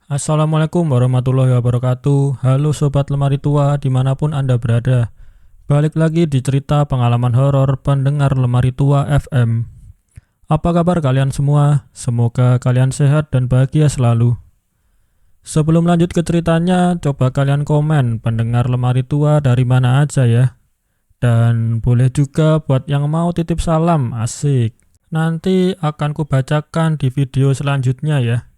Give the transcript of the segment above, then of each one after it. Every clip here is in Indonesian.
Assalamualaikum warahmatullahi wabarakatuh. Halo Sobat Lemari Tua dimanapun Anda berada. Balik lagi di cerita pengalaman horor pendengar Lemari Tua FM. Apa kabar kalian semua? Semoga kalian sehat dan bahagia selalu. Sebelum lanjut ke ceritanya, coba kalian komen pendengar Lemari Tua dari mana aja ya. Dan boleh juga buat yang mau titip salam, asik. Nanti akan kubacakan di video selanjutnya ya.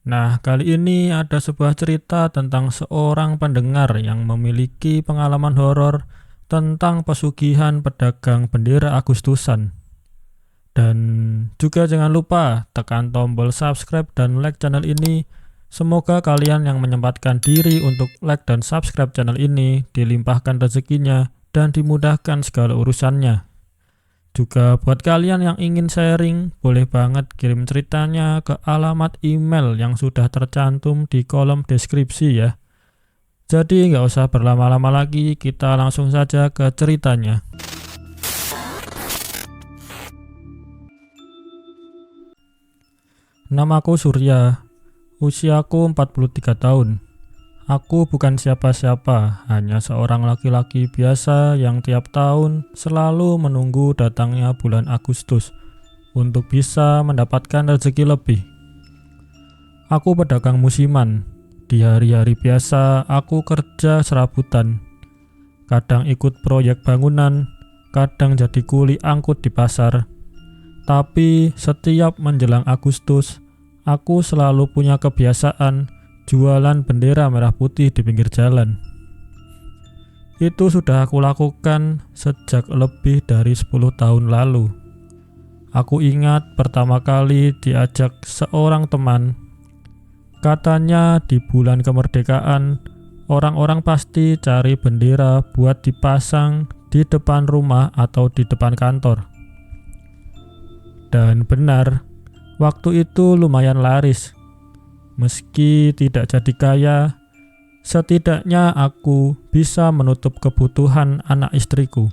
Nah, kali ini ada sebuah cerita tentang seorang pendengar yang memiliki pengalaman horor tentang pesugihan pedagang bendera Agustusan. Dan juga jangan lupa tekan tombol subscribe dan like channel ini. Semoga kalian yang menyempatkan diri untuk like dan subscribe channel ini dilimpahkan rezekinya dan dimudahkan segala urusannya. Juga buat kalian yang ingin sharing, boleh banget kirim ceritanya ke alamat email yang sudah tercantum di kolom deskripsi ya. Jadi nggak usah berlama-lama lagi, kita langsung saja ke ceritanya. Namaku Surya, usiaku 43 tahun. Aku bukan siapa-siapa, hanya seorang laki-laki biasa yang tiap tahun selalu menunggu datangnya bulan Agustus untuk bisa mendapatkan rezeki lebih. Aku pedagang musiman. Di hari-hari biasa aku kerja serabutan. Kadang ikut proyek bangunan, kadang jadi kuli angkut di pasar. Tapi setiap menjelang Agustus, aku selalu punya kebiasaan jualan bendera merah putih di pinggir jalan. Itu sudah aku lakukan sejak lebih dari 10 tahun lalu. Aku ingat pertama kali diajak seorang teman. Katanya di bulan kemerdekaan, orang-orang pasti cari bendera buat dipasang di depan rumah atau di depan kantor. Dan benar, waktu itu lumayan laris. Meski tidak jadi kaya, setidaknya aku bisa menutup kebutuhan anak istriku.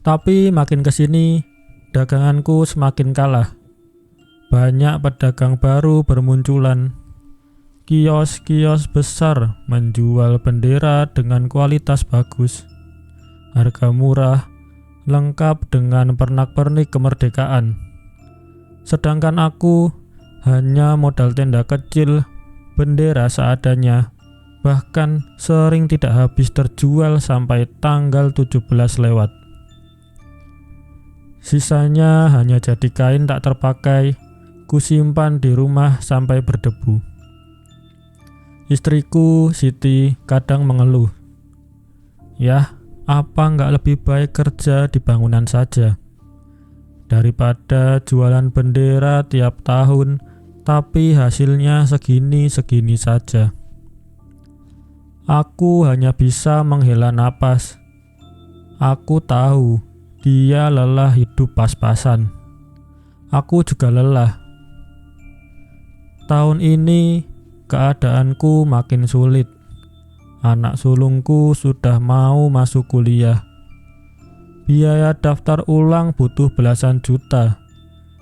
Tapi makin kesini, daganganku semakin kalah. Banyak pedagang baru bermunculan. Kios-kios besar menjual bendera dengan kualitas bagus. Harga murah, lengkap dengan pernak-pernik kemerdekaan. Sedangkan aku hanya modal tenda kecil, bendera seadanya, bahkan sering tidak habis terjual sampai tanggal 17 lewat. Sisanya hanya jadi kain tak terpakai, kusimpan di rumah sampai berdebu. Istriku, Siti, kadang mengeluh. Yah, apa nggak lebih baik kerja di bangunan saja? Daripada jualan bendera tiap tahun, tapi hasilnya segini-segini saja. Aku hanya bisa menghela napas. Aku tahu dia lelah hidup pas-pasan. Aku juga lelah. Tahun ini keadaanku makin sulit. Anak sulungku sudah mau masuk kuliah. Biaya daftar ulang butuh belasan juta.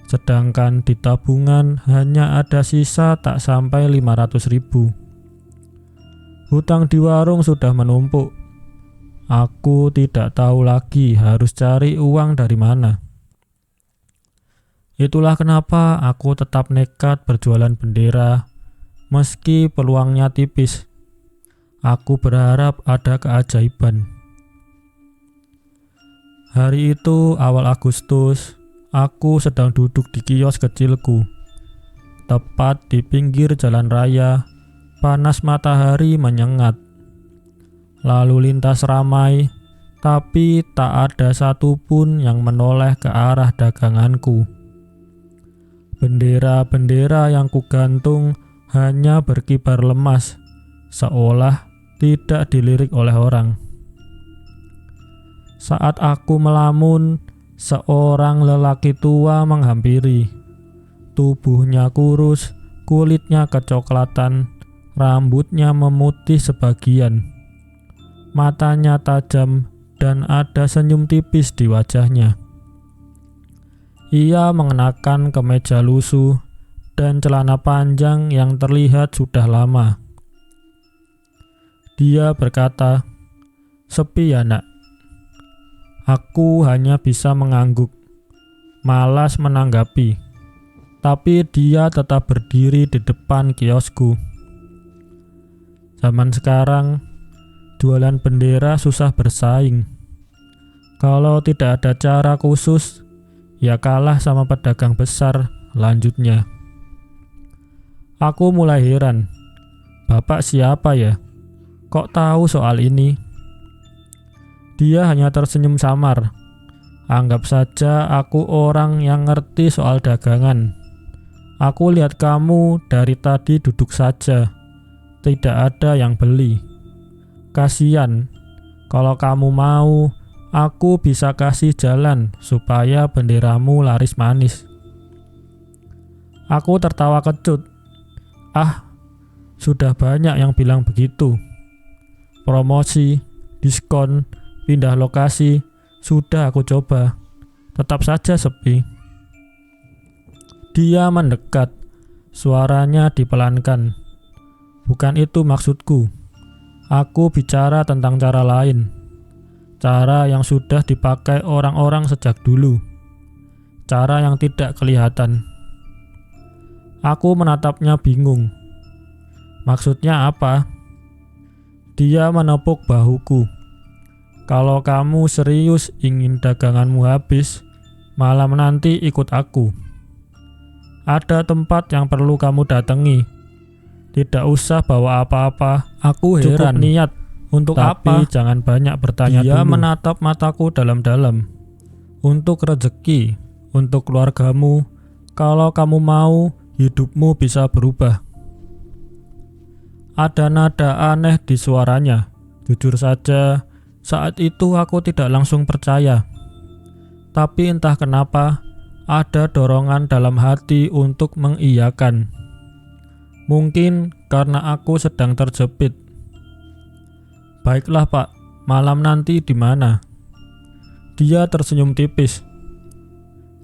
Sedangkan di tabungan hanya ada sisa tak sampai 500.000. Hutang di warung sudah menumpuk. Aku tidak tahu lagi harus cari uang dari mana. Itulah kenapa aku tetap nekat berjualan bendera, meski peluangnya tipis. Aku berharap ada keajaiban. Hari itu awal Agustus. Aku sedang duduk di kios kecilku, tepat di pinggir jalan raya. Panas matahari menyengat. Lalu lintas ramai, tapi tak ada satupun yang menoleh ke arah daganganku. Bendera-bendera yang kugantung hanya berkibar lemas, seolah tidak dilirik oleh orang. Saat aku melamun, seorang lelaki tua menghampiri. Tubuhnya kurus, kulitnya kecoklatan, rambutnya memutih sebagian. Matanya tajam dan ada senyum tipis di wajahnya. Ia mengenakan kemeja lusuh dan celana panjang yang terlihat sudah lama. Dia berkata, "Sepi ya, Nak?" Aku hanya bisa mengangguk, malas menanggapi. Tapi dia tetap berdiri di depan kiosku. Zaman sekarang, jualan bendera susah bersaing. Kalau tidak ada cara khusus, ya kalah sama pedagang besar, lanjutnya. Aku mulai heran. Bapak siapa ya? Kok tahu soal ini? Dia hanya tersenyum samar. Anggap saja aku orang yang ngerti soal dagangan. Aku lihat kamu dari tadi duduk saja. Tidak ada yang beli. Kasian. Kalau kamu mau, aku bisa kasih jalan supaya benderamu laris manis. Aku tertawa kecut. Ah, sudah banyak yang bilang begitu. Promosi, diskon, pindah lokasi, sudah aku coba. Tetap saja sepi. Dia mendekat, suaranya dipelankan. Bukan itu maksudku. Aku bicara tentang cara lain. Cara yang sudah dipakai orang-orang sejak dulu. Cara yang tidak kelihatan. Aku menatapnya bingung. Maksudnya apa? Dia menepuk bahuku. Kalau kamu serius ingin daganganmu habis, malam nanti ikut aku. Ada tempat yang perlu kamu datangi. Tidak usah bawa apa-apa. Aku heran. Cukup niat. Untuk tapi apa? Jangan banyak bertanya Dia dulu. Menatap mataku dalam-dalam. Untuk rezeki, untuk keluargamu, kalau kamu mau, hidupmu bisa berubah. Ada nada aneh di suaranya. Jujur saja, saat itu aku tidak langsung percaya. Tapi entah kenapa, ada dorongan dalam hati untuk mengiyakan. Mungkin karena aku sedang terjepit. Baiklah Pak, malam nanti di mana? Dia tersenyum tipis.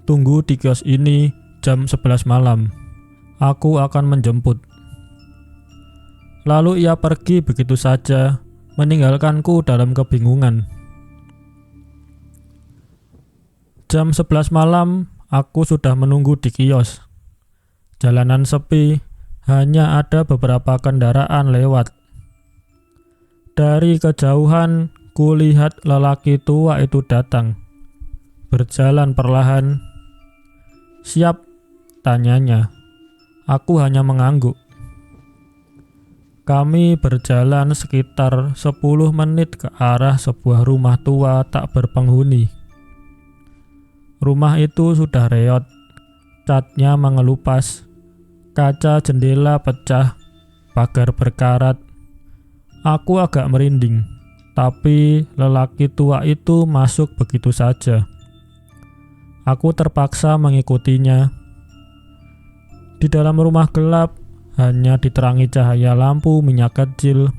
Tunggu di kios ini jam 11 malam. Aku akan menjemput. Lalu ia pergi begitu saja, meninggalkanku dalam kebingungan. Jam 11 malam, aku sudah menunggu di kios. Jalanan sepi, hanya ada beberapa kendaraan lewat. Dari kejauhan, kulihat lelaki tua itu datang. Berjalan perlahan. "Siap?" tanyanya. Aku hanya mengangguk. Kami berjalan sekitar 10 menit ke arah sebuah rumah tua tak berpenghuni. Rumah itu sudah reot, catnya mengelupas, kaca jendela pecah, pagar berkarat. Aku agak merinding, tapi lelaki tua itu masuk begitu saja. Aku terpaksa mengikutinya. Di dalam rumah gelap, hanya diterangi cahaya lampu minyak kecil.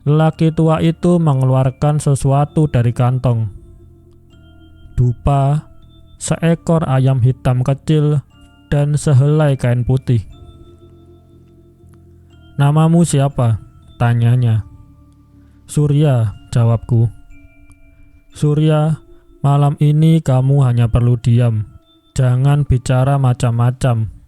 Lelaki tua itu mengeluarkan sesuatu dari kantong. Dupa, seekor ayam hitam kecil, dan sehelai kain putih. "Namamu siapa?" tanyanya. "Surya," jawabku. "Surya, malam ini kamu hanya perlu diam. Jangan bicara macam-macam.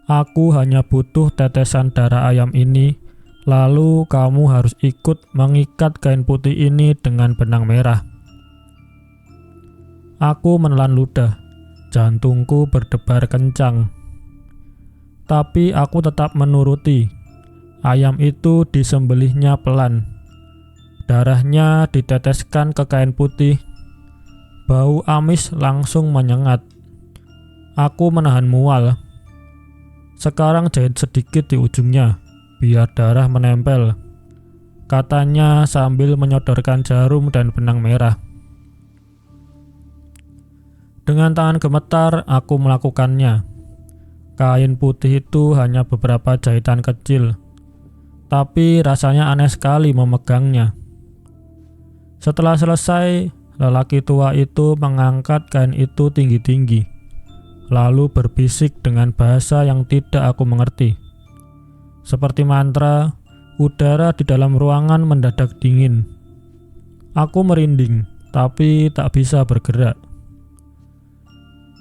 Aku hanya butuh tetesan darah ayam ini, lalu kamu harus ikut mengikat kain putih ini dengan benang merah." Aku menelan ludah, jantungku berdebar kencang. Tapi aku tetap menuruti. Ayam itu disembelihnya pelan. Darahnya diteteskan ke kain putih. Bau amis langsung menyengat. Aku menahan mual. "Sekarang jahit sedikit di ujungnya, biar darah menempel," katanya sambil menyodorkan jarum dan benang merah. Dengan tangan gemetar, aku melakukannya. Kain putih itu hanya beberapa jahitan kecil, tapi rasanya aneh sekali memegangnya. Setelah selesai, lelaki tua itu mengangkat kain itu tinggi-tinggi. lalu berbisik dengan bahasa yang tidak aku mengerti. Seperti mantra, udara di dalam ruangan mendadak dingin. Aku merinding, tapi tak bisa bergerak.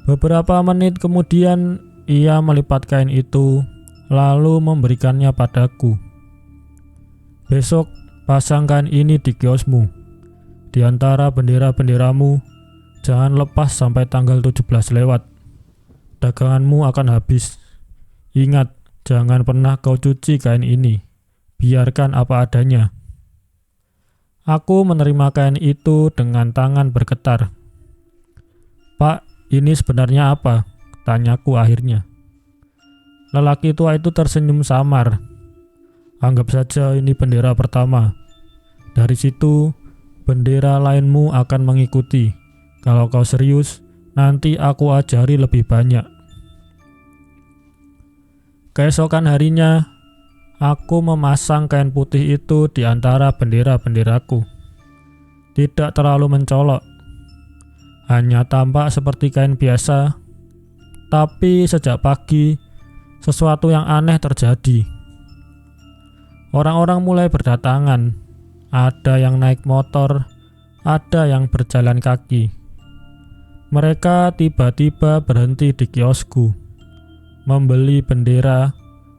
Beberapa menit kemudian, ia melipat kain itu, lalu memberikannya padaku. Besok, pasang kain ini di kiosmu. Di antara bendera-benderamu, jangan lepas sampai tanggal 17 lewat. Daganganmu akan habis. Ingat, jangan pernah kau cuci kain ini. Biarkan apa adanya. Aku menerima kain itu dengan tangan bergetar. Pak, ini sebenarnya apa? Tanyaku akhirnya. Lelaki tua itu tersenyum samar. Anggap saja ini bendera pertama. Dari situ, bendera lainmu akan mengikuti. Kalau kau serius, nanti aku ajari lebih banyak. Keesokan harinya, aku memasang kain putih itu di antara bendera-benderaku. Tidak terlalu mencolok. Hanya tampak seperti kain biasa. Tapi sejak pagi, sesuatu yang aneh terjadi. Orang-orang mulai berdatangan. Ada yang naik motor, ada yang berjalan kaki. Mereka tiba-tiba berhenti di kiosku, membeli bendera,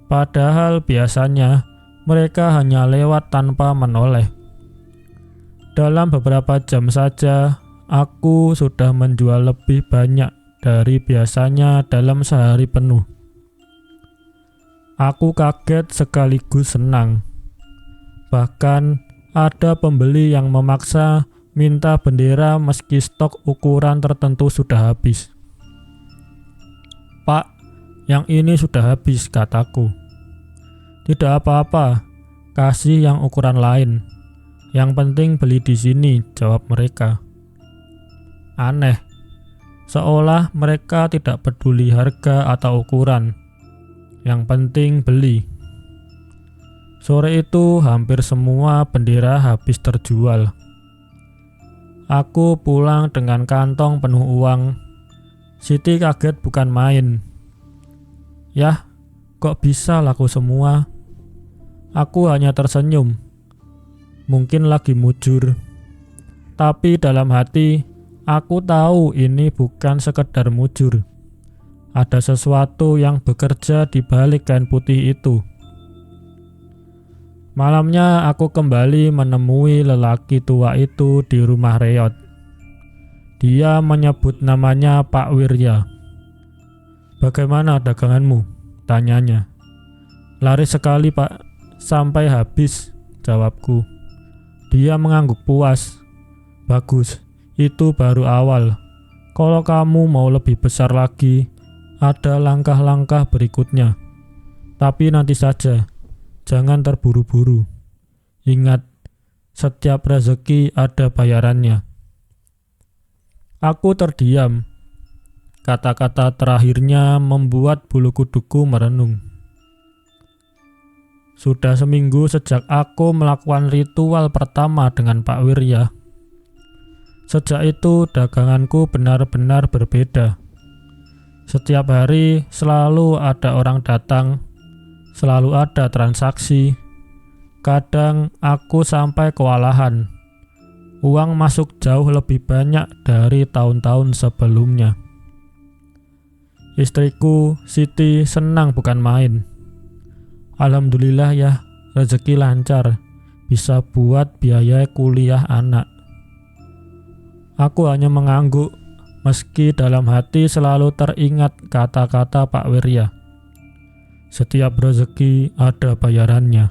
padahal biasanya mereka hanya lewat tanpa menoleh. Dalam beberapa jam saja, aku sudah menjual lebih banyak dari biasanya dalam sehari penuh. Aku kaget sekaligus senang. Bahkan ada pembeli yang memaksa minta bendera meski stok ukuran tertentu sudah habis. Pak, yang ini sudah habis, kataku. Tidak apa-apa, kasih yang ukuran lain. Yang penting beli di sini, jawab mereka. Aneh, seolah mereka tidak peduli harga atau ukuran. Yang penting beli. Sore itu hampir semua bendera habis terjual. Aku pulang dengan kantong penuh uang. Siti kaget bukan main. Yah, kok bisa laku semua? Aku hanya tersenyum. Mungkin lagi mujur. Tapi dalam hati, aku tahu ini bukan sekedar mujur. Ada sesuatu yang bekerja di balik kain putih itu. Malamnya aku kembali menemui lelaki tua itu di rumah reot. Dia menyebut namanya Pak Wirya. Bagaimana daganganmu? Tanyanya. Laris sekali Pak, sampai habis, jawabku. Dia mengangguk puas. Bagus, itu baru awal. Kalau kamu mau lebih besar lagi, ada langkah-langkah berikutnya. Tapi nanti saja, jangan terburu-buru. Ingat, setiap rezeki ada bayarannya. Aku terdiam. Kata-kata terakhirnya membuat bulu kuduku merenung. Sudah seminggu sejak aku melakukan ritual pertama dengan Pak Wirya. Sejak itu daganganku benar-benar berbeda. Setiap hari selalu ada orang datang, selalu ada transaksi. Kadang aku sampai kewalahan. Uang masuk jauh lebih banyak dari tahun-tahun sebelumnya. Istriku, Siti, senang bukan main. Alhamdulillah ya, rezeki lancar, bisa buat biaya kuliah anak. Aku hanya mengangguk, meski dalam hati selalu teringat kata-kata Pak Wirya. Setiap rezeki ada bayarannya.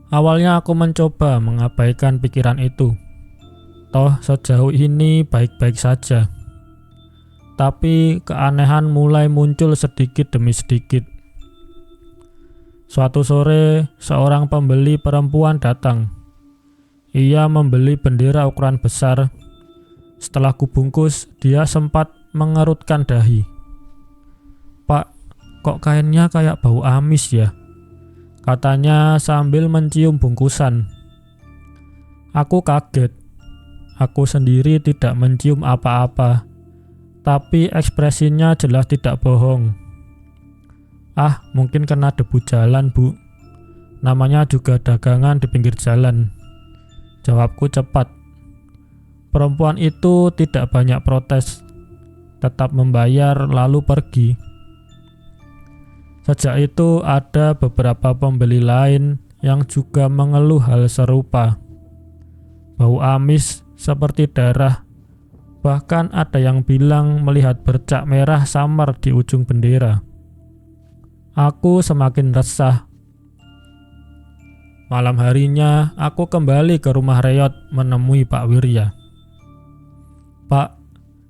Awalnya aku mencoba mengabaikan pikiran itu. Toh sejauh ini baik-baik saja. Tapi keanehan mulai muncul sedikit demi sedikit. Suatu sore, seorang pembeli perempuan datang. Ia membeli bendera ukuran besar. Setelah kubungkus, dia sempat mengerutkan dahi. Pak, kok kainnya kayak bau amis ya? Katanya sambil mencium bungkusan. Aku kaget. Aku sendiri tidak mencium apa-apa. tapi ekspresinya jelas tidak bohong. "Ah, mungkin kena debu jalan, Bu. Namanya juga dagangan di pinggir jalan," jawabku cepat. Perempuan itu tidak banyak protes, tetap membayar lalu pergi. Sejak itu ada beberapa pembeli lain yang juga mengeluh hal serupa. Bau amis seperti darah, bahkan ada yang bilang melihat bercak merah samar di ujung bendera. Aku semakin resah. Malam harinya aku kembali ke rumah Reyot menemui Pak Wirya. "Pak,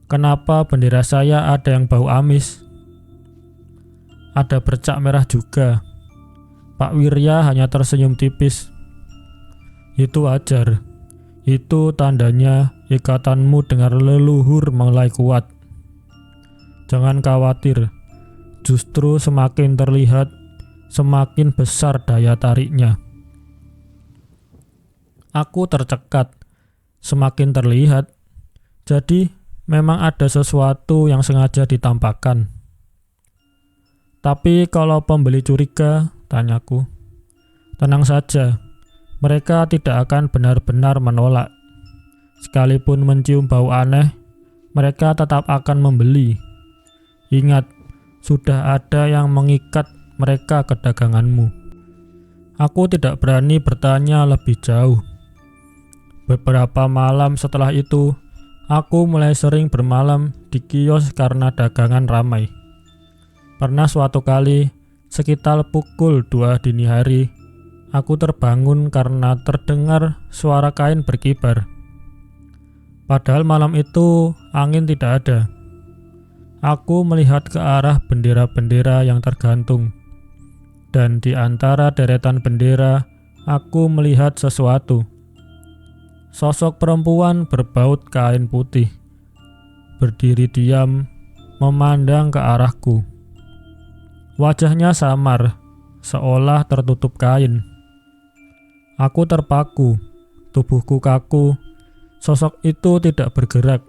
kenapa bendera saya ada yang bau amis?" "Ada bercak merah juga." Pak Wirya hanya tersenyum tipis. "Itu wajar. Itu tandanya ikatanmu dengan leluhur mulai kuat. Jangan khawatir, justru semakin terlihat, semakin besar daya tariknya." Aku tercekat. Semakin terlihat. Jadi memang ada sesuatu yang sengaja ditampakkan. "Tapi kalau pembeli curiga," tanyaku. "Tenang saja. Mereka tidak akan benar-benar menolak. Sekalipun mencium bau aneh, mereka tetap akan membeli. Ingat, sudah ada yang mengikat mereka ke daganganmu." Aku tidak berani bertanya lebih jauh. Beberapa malam setelah itu, aku mulai sering bermalam di kios karena dagangan ramai. Pernah suatu kali, sekitar pukul 2 dini hari, aku terbangun karena terdengar suara kain berkibar. Padahal malam itu angin tidak ada. Aku melihat ke arah bendera-bendera yang tergantung. Dan di antara deretan bendera, aku melihat sesuatu. Sosok perempuan berbaut kain putih, berdiri diam, memandang ke arahku. Wajahnya samar, seolah tertutup kain. Aku terpaku, tubuhku kaku. Sosok itu tidak bergerak,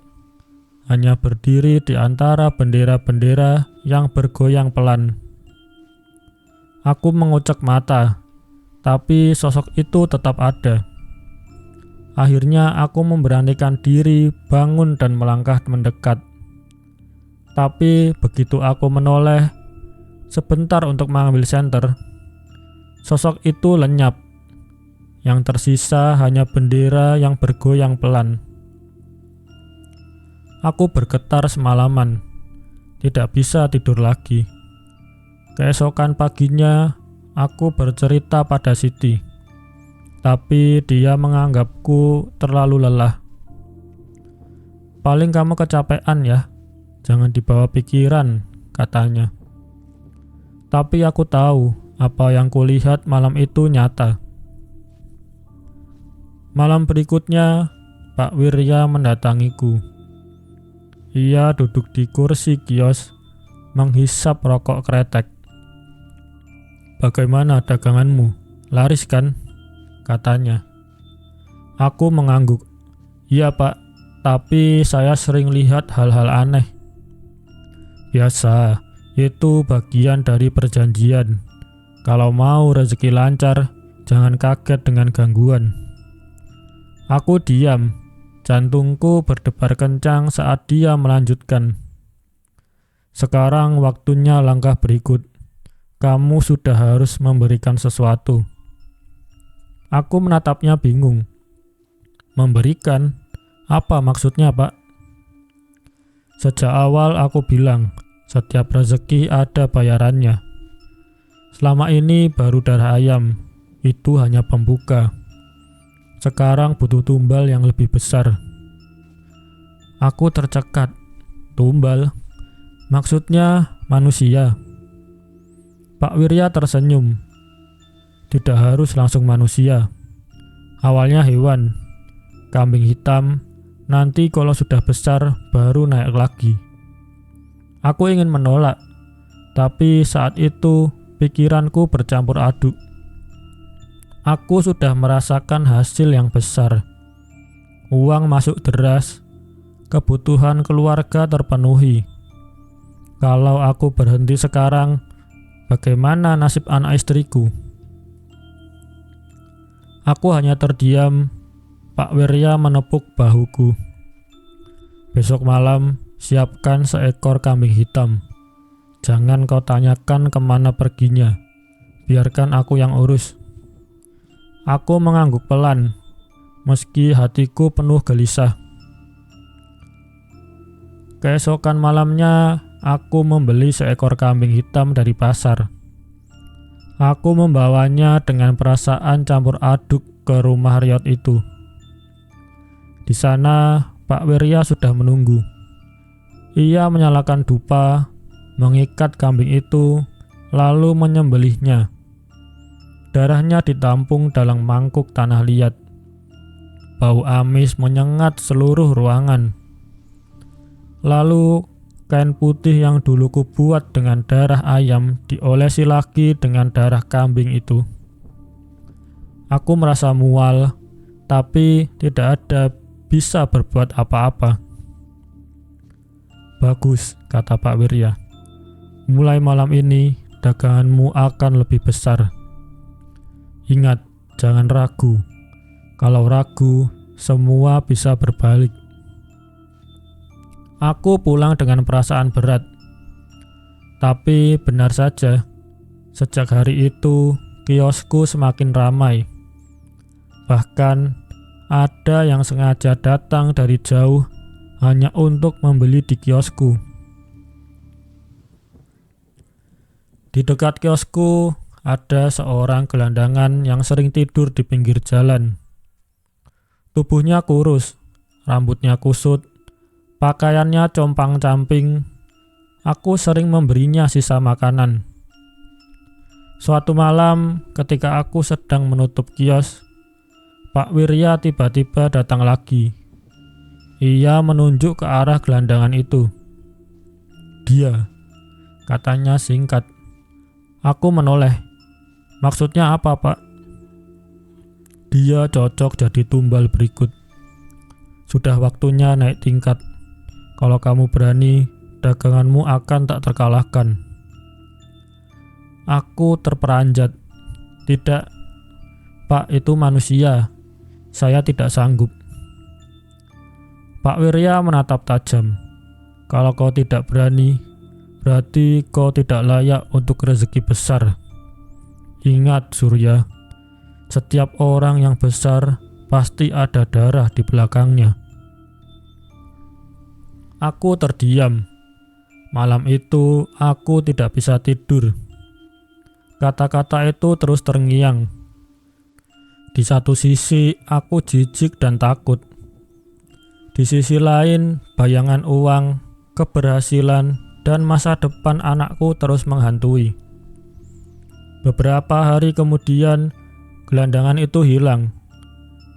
hanya berdiri di antara bendera-bendera yang bergoyang pelan. Aku mengucek mata, tapi sosok itu tetap ada. Akhirnya aku memberanikan diri bangun dan melangkah mendekat. Tapi begitu aku menoleh sebentar untuk mengambil senter, sosok itu lenyap. Yang tersisa hanya bendera yang bergoyang pelan. Aku bergetar semalaman, tidak bisa tidur lagi. Keesokan paginya, aku bercerita pada Siti, tapi dia menganggapku terlalu lelah. "Paling kamu kecapean ya, jangan dibawa pikiran," katanya. Tapi aku tahu apa yang kulihat malam itu nyata. Malam berikutnya, Pak Wirya mendatangiku. Ia duduk di kursi kios, menghisap rokok kretek. "Bagaimana daganganmu? Laris kan?" katanya. Aku mengangguk. "Iya Pak, tapi saya sering lihat hal-hal aneh." "Biasa, itu bagian dari perjanjian. Kalau mau rezeki lancar, jangan kaget dengan gangguan." Aku diam, jantungku berdebar kencang saat dia melanjutkan. "Sekarang waktunya langkah berikut. Kamu sudah harus memberikan sesuatu." Aku menatapnya bingung. "Memberikan? Apa maksudnya, Pak?" "Sejak awal aku bilang, setiap rezeki ada bayarannya. Selama ini baru darah ayam, itu hanya pembuka. Sekarang butuh tumbal yang lebih besar." Aku tercekat. "Tumbal? Maksudnya manusia?" Pak Wirya tersenyum. "Tidak harus langsung manusia. Awalnya hewan, kambing hitam, nanti kalau sudah besar baru naik lagi." Aku ingin menolak, tapi saat itu pikiranku bercampur aduk. Aku sudah merasakan hasil yang besar. Uang masuk deras, kebutuhan keluarga terpenuhi. Kalau aku berhenti sekarang, bagaimana nasib anak istriku? Aku hanya terdiam. Pak Wirya menepuk bahuku. Besok malam, siapkan seekor kambing hitam. Jangan kau tanyakan kemana perginya. Biarkan aku yang urus. Aku mengangguk pelan, meski hatiku penuh gelisah. Keesokan malamnya, aku membeli seekor kambing hitam dari pasar. Aku membawanya dengan perasaan campur aduk ke rumah Riot itu. Di sana, Pak Wirya sudah menunggu. Ia menyalakan dupa, mengikat kambing itu, lalu menyembelihnya. Darahnya ditampung dalam mangkuk tanah liat. Bau amis menyengat seluruh ruangan. Lalu, kain putih yang dulu kubuat dengan darah ayam diolesi lagi dengan darah kambing itu. Aku merasa mual, tapi tidak ada bisa berbuat apa-apa. Bagus, kata Pak Wirya. Mulai malam ini, daganganmu akan lebih besar. Ingat, jangan ragu. Kalau ragu, semua bisa berbalik. Aku pulang dengan perasaan berat. Tapi benar saja, sejak hari itu kiosku semakin ramai. Bahkan ada yang sengaja datang dari jauh hanya untuk membeli di kiosku. Di dekat kiosku ada seorang gelandangan yang sering tidur di pinggir jalan. Tubuhnya kurus, rambutnya kusut, pakaiannya compang-camping. Aku sering memberinya sisa makanan. Suatu malam, ketika aku sedang menutup kios, Pak Wirya tiba-tiba datang lagi. Ia menunjuk ke arah gelandangan itu. Dia, katanya singkat. Aku menoleh. Maksudnya apa, Pak? Dia cocok jadi tumbal berikut. Sudah waktunya naik tingkat. Kalau kamu berani, daganganmu akan tak terkalahkan. Aku terperanjat. Tidak, Pak, itu manusia. Saya tidak sanggup. Pak Wirya menatap tajam. Kalau kau tidak berani, berarti kau tidak layak untuk rezeki besar. Ingat, Surya, setiap orang yang besar pasti ada darah di belakangnya. Aku terdiam. Malam itu aku tidak bisa tidur. Kata-kata itu terus terngiang. Di satu sisi aku jijik dan takut. Di sisi lain bayangan uang, keberhasilan, dan masa depan anakku terus menghantui. Beberapa hari kemudian gelandangan itu hilang.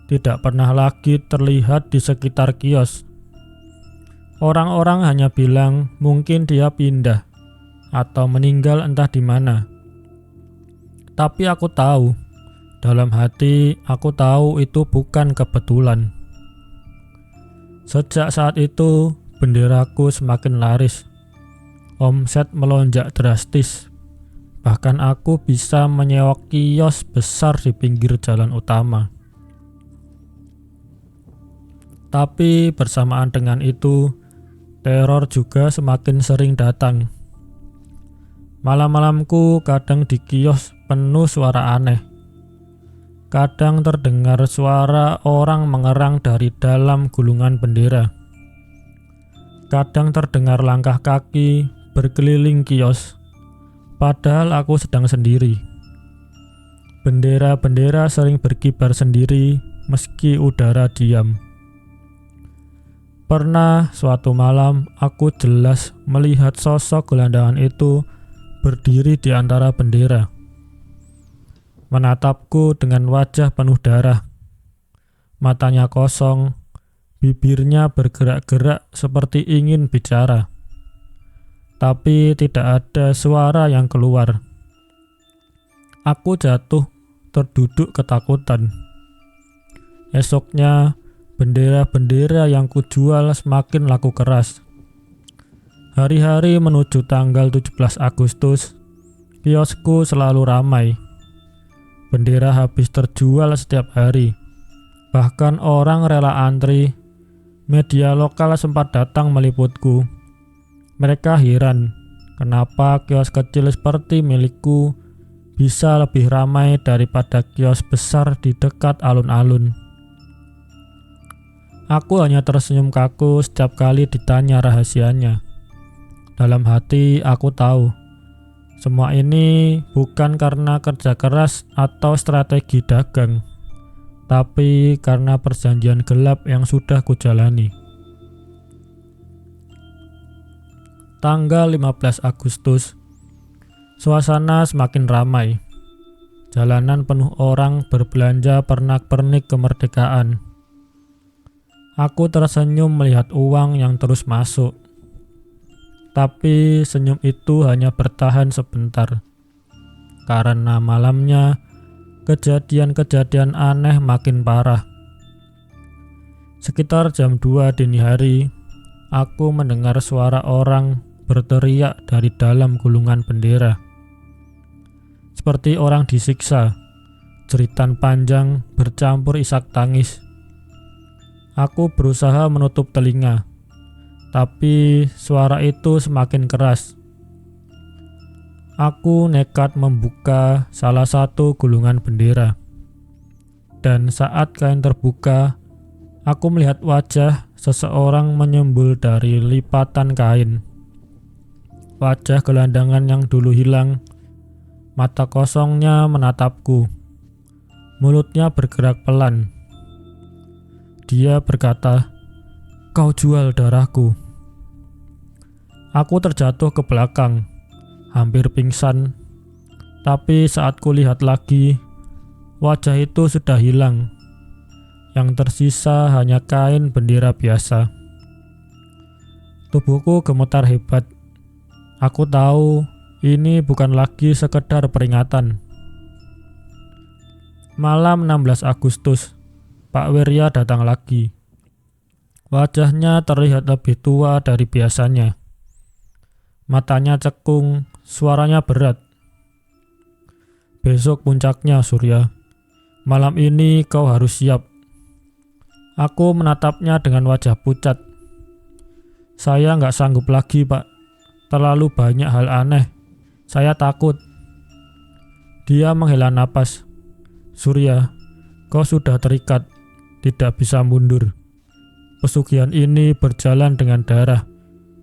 Tidak pernah lagi terlihat di sekitar kios. Orang-orang hanya bilang mungkin dia pindah atau meninggal entah di mana. Tapi aku tahu, dalam hati aku tahu itu bukan kebetulan. Sejak saat itu, benderaku semakin laris. Omset melonjak drastis. Bahkan aku bisa menyewa kios besar di pinggir jalan utama. Tapi bersamaan dengan itu, teror juga semakin sering datang. Malam-malamku kadang di kios penuh suara aneh. Kadang terdengar suara orang mengerang dari dalam gulungan bendera. Kadang terdengar langkah kaki berkeliling kios, padahal aku sedang sendiri. Bendera-bendera sering berkibar sendiri meski udara diam. Pernah suatu malam aku jelas melihat sosok gelandangan itu berdiri di antara bendera. Menatapku dengan wajah penuh darah. Matanya kosong, bibirnya bergerak-gerak seperti ingin bicara. Tapi tidak ada suara yang keluar. Aku jatuh terduduk ketakutan. Esoknya, Bendera-bendera yang kujual semakin laku keras. Hari-hari menuju tanggal 17 Agustus, kiosku selalu ramai. Bendera habis terjual setiap hari. Bahkan orang rela antri. Media lokal sempat datang meliputku. Mereka heran, kenapa kios kecil seperti milikku bisa lebih ramai daripada kios besar di dekat alun-alun. Aku hanya tersenyum kaku setiap kali ditanya rahasianya. Dalam hati aku tahu, semua ini bukan karena kerja keras atau strategi dagang, tapi karena perjanjian gelap yang sudah kujalani. Tanggal 15 Agustus, suasana semakin ramai. Jalanan penuh orang berbelanja pernak-pernik kemerdekaan. Aku tersenyum melihat uang yang terus masuk. Tapi senyum itu hanya bertahan sebentar. Karena malamnya, kejadian-kejadian aneh makin parah. Sekitar jam 2 dini hari, aku mendengar suara orang berteriak dari dalam gulungan bendera. Seperti orang disiksa, jeritan panjang bercampur isak tangis. Aku berusaha menutup telinga, tapi suara itu semakin keras. Aku nekat membuka salah satu gulungan bendera. Dan saat kain terbuka, aku melihat wajah seseorang menyembul dari lipatan kain. Wajah gelandangan yang dulu hilang, mata kosongnya menatapku. Mulutnya bergerak pelan. Dia berkata, "Kau jual darahku." Aku terjatuh ke belakang, hampir pingsan. Tapi saat kulihat lagi, wajah itu sudah hilang. Yang tersisa hanya kain bendera biasa. Tubuhku gemetar hebat. Aku tahu ini bukan lagi sekedar peringatan. Malam 16 Agustus, Pak Wirya datang lagi. Wajahnya terlihat lebih tua dari biasanya. Matanya cekung, suaranya berat. "Besok puncaknya, Surya. Malam ini kau harus siap." Aku menatapnya dengan wajah pucat. "Saya nggak sanggup lagi, Pak. Terlalu banyak hal aneh. Saya takut." Dia menghela napas. "Surya, kau sudah terikat. Tidak bisa mundur. Pesugihan ini berjalan dengan darah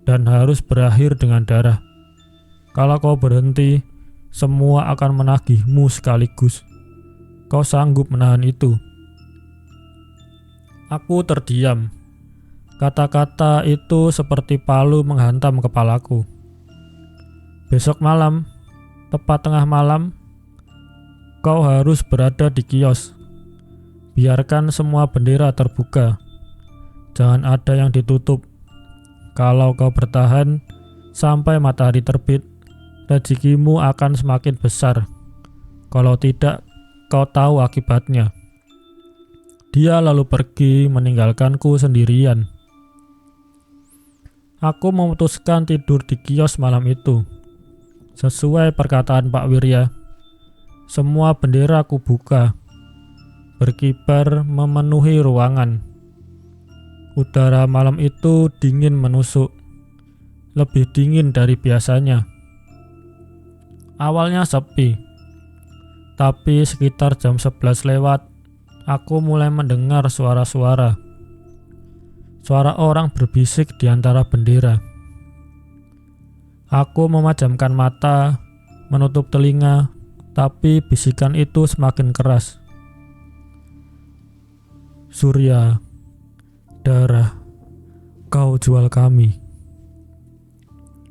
dan harus berakhir dengan darah. Kalau kau berhenti, semua akan menagihmu sekaligus. Kau sanggup menahan itu?" Aku terdiam. Kata-kata itu seperti palu menghantam kepalaku. "Besok malam, tepat tengah malam, kau harus berada di kios. Biarkan semua bendera terbuka. Jangan ada yang ditutup. Kalau kau bertahan sampai matahari terbit, rezekimu akan semakin besar. Kalau tidak, kau tahu akibatnya." Dia lalu pergi meninggalkanku sendirian. Aku memutuskan tidur di kios malam itu. Sesuai perkataan Pak Wirya, semua bendera aku buka. Berkibar memenuhi ruangan. Udara malam itu dingin menusuk, lebih dingin dari biasanya. Awalnya sepi, tapi sekitar jam 11 lewat, aku mulai mendengar suara-suara. Suara orang berbisik di antara bendera. Aku memejamkan mata, menutup telinga, tapi bisikan itu semakin keras. "Surya, darah, kau jual kami."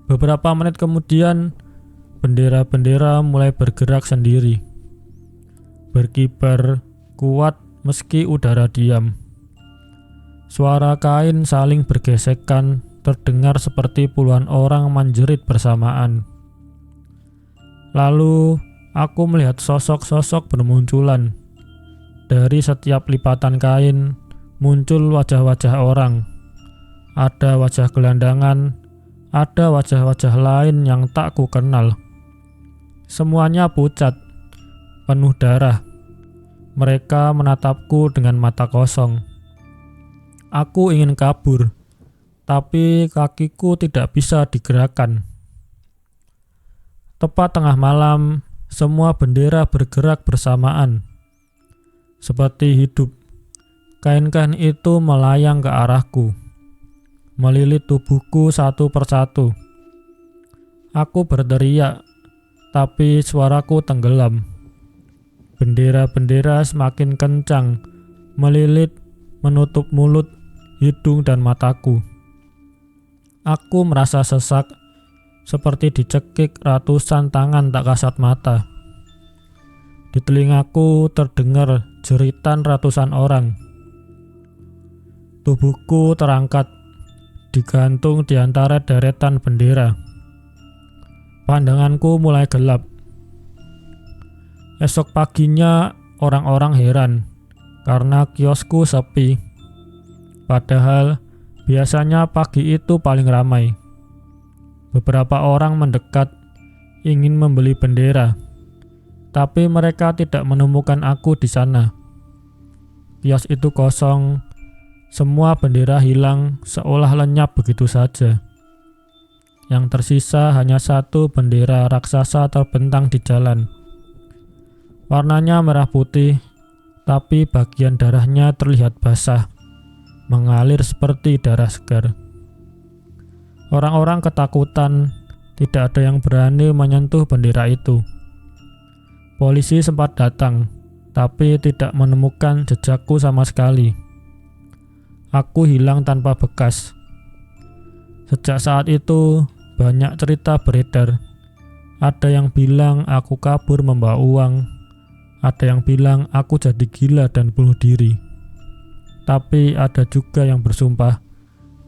Beberapa menit kemudian, bendera-bendera mulai bergerak sendiri. Berkibar kuat meski udara diam. Suara kain saling bergesekan terdengar seperti puluhan orang menjerit bersamaan. Lalu aku melihat sosok-sosok bermunculan. Dari setiap lipatan kain muncul wajah-wajah orang. Ada wajah gelandangan, ada wajah-wajah lain yang tak ku kenal. Semuanya pucat, penuh darah. Mereka menatapku dengan mata kosong. Aku ingin kabur, tapi kakiku tidak bisa digerakkan. Tepat tengah malam, semua bendera bergerak bersamaan. Seperti hidup, kain-kain itu melayang ke arahku, melilit tubuhku satu persatu. Aku berteriak, tapi suaraku tenggelam. Bendera-bendera semakin kencang, melilit, menutup mulut, hidung, dan mataku. Aku merasa sesak, seperti dicekik ratusan tangan tak kasat mata. Di telingaku terdengar jeritan ratusan orang. Tubuhku terangkat, digantung di antara deretan bendera. Pandanganku mulai gelap. Esok paginya orang-orang heran karena kiosku sepi. Padahal biasanya pagi itu paling ramai. Beberapa orang mendekat ingin membeli bendera, tapi mereka tidak menemukan aku di sana. Kios itu kosong, semua bendera hilang seolah lenyap begitu saja. Yang tersisa hanya satu bendera raksasa terbentang di jalan. Warnanya merah putih, tapi bagian darahnya terlihat basah, mengalir seperti darah segar. Orang-orang ketakutan, tidak ada yang berani menyentuh bendera itu. Polisi sempat datang, tapi tidak menemukan jejakku sama sekali. Aku hilang tanpa bekas. Sejak saat itu, banyak cerita beredar. Ada yang bilang aku kabur membawa uang, ada yang bilang aku jadi gila dan bunuh diri. Tapi ada juga yang bersumpah,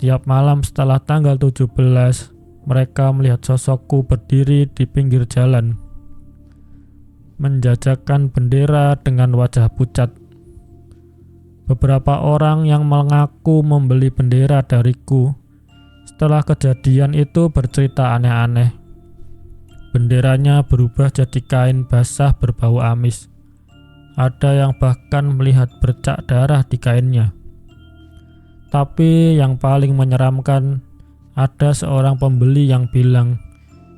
tiap malam setelah tanggal 17, mereka melihat sosokku berdiri di pinggir jalan, menjajakan bendera dengan wajah pucat. Beberapa orang yang mengaku membeli bendera dariku setelah kejadian itu bercerita aneh-aneh. Benderanya berubah jadi kain basah berbau amis. Ada yang bahkan melihat bercak darah di kainnya. Tapi yang paling menyeramkan, ada seorang pembeli yang bilang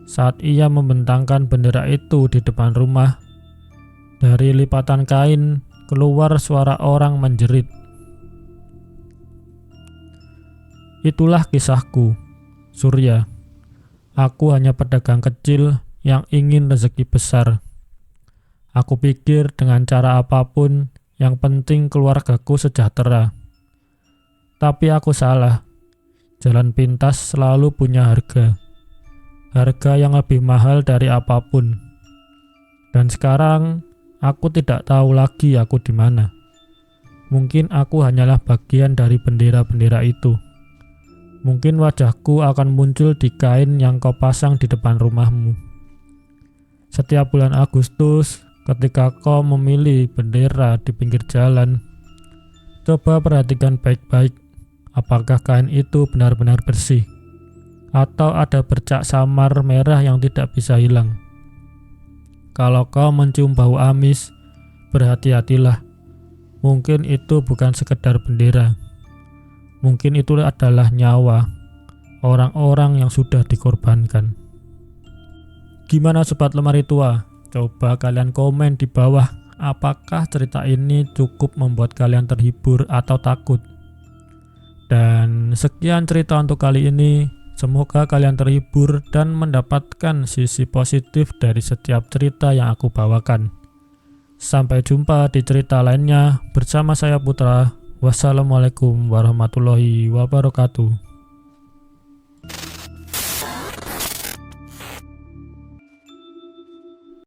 saat ia membentangkan bendera itu di depan rumah, dari lipatan kain keluar suara orang menjerit. Itulah kisahku, Surya. Aku hanya pedagang kecil yang ingin rezeki besar. Aku pikir dengan cara apapun, yang penting keluargaku sejahtera. Tapi aku salah. Jalan pintas selalu punya harga. Harga yang lebih mahal dari apapun. Dan sekarang aku tidak tahu lagi aku di mana. Mungkin aku hanyalah bagian dari bendera-bendera itu. Mungkin wajahku akan muncul di kain yang kau pasang di depan rumahmu. Setiap bulan Agustus, ketika kau memilih bendera di pinggir jalan, coba perhatikan baik-baik. Apakah kain itu benar-benar bersih? Atau ada bercak samar merah yang tidak bisa hilang? Kalau kau mencium bau amis, berhati-hatilah. Mungkin itu bukan sekedar bendera. Mungkin itu adalah nyawa orang-orang yang sudah dikorbankan. Gimana Sobat Lemari Tua? Coba kalian komen di bawah. Apakah cerita ini cukup membuat kalian terhibur atau takut? Dan sekian cerita untuk kali ini. Semoga kalian terhibur dan mendapatkan sisi positif dari setiap cerita yang aku bawakan. Sampai jumpa di cerita lainnya bersama saya Putra. Wassalamualaikum warahmatullahi wabarakatuh.